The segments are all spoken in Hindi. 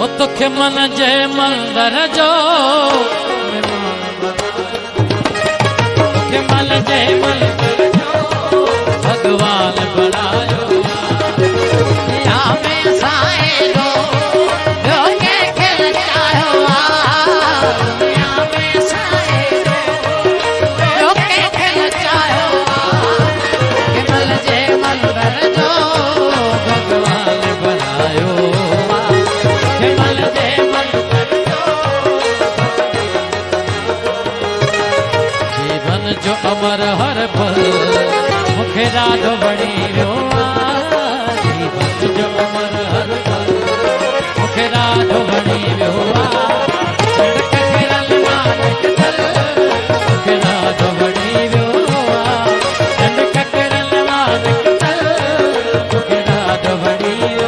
ओ तोखे मन जे मंदर जो तोखे मन जे मंदर जो भगवान बनायो या में साएं जो अमर हर पल मुखे राधो बणी वियो जीवन जो अमर हर पल मुखे राधो बणी वियो मुखे राधो बणी वियो मुखे राधो बणी वियो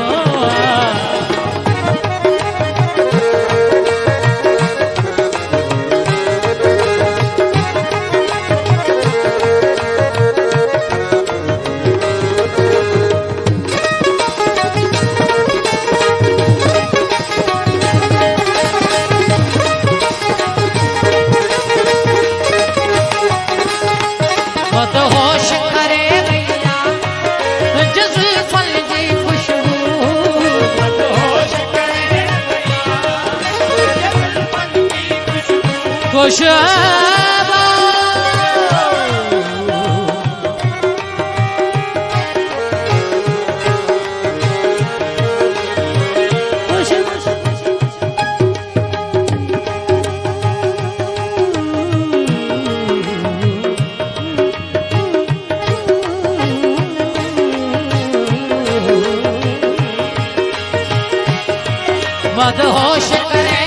मदहोश करे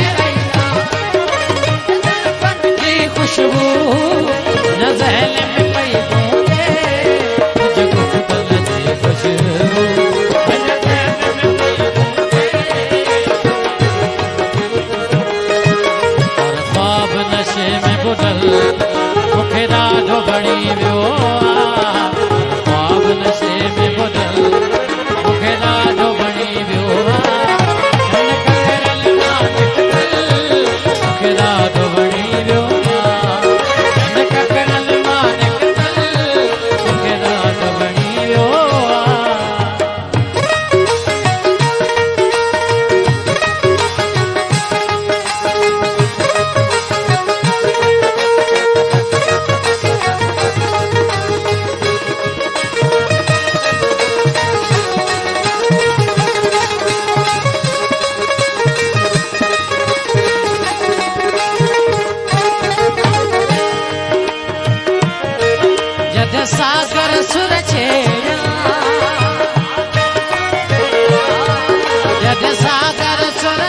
की खुशबू न ज़हन में पई बूंदे मुझको खुदल जी खुशबू न ज़हन में पई बूंदे और ख्वाब नशे में बुदल मुखे राधो बणी वियो ख्वाब नशे में बुदल मुखे राधो बणी वियो सागर सुर छेड़ा जद सागर सुर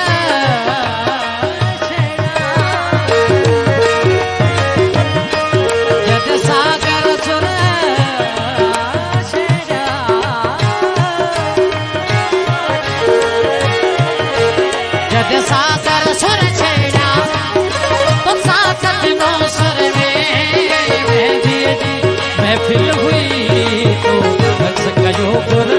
जद सागर सुर जद सागर सुर छेड़ा तो सागर नो सुर में महफिल हुई तो बस कयो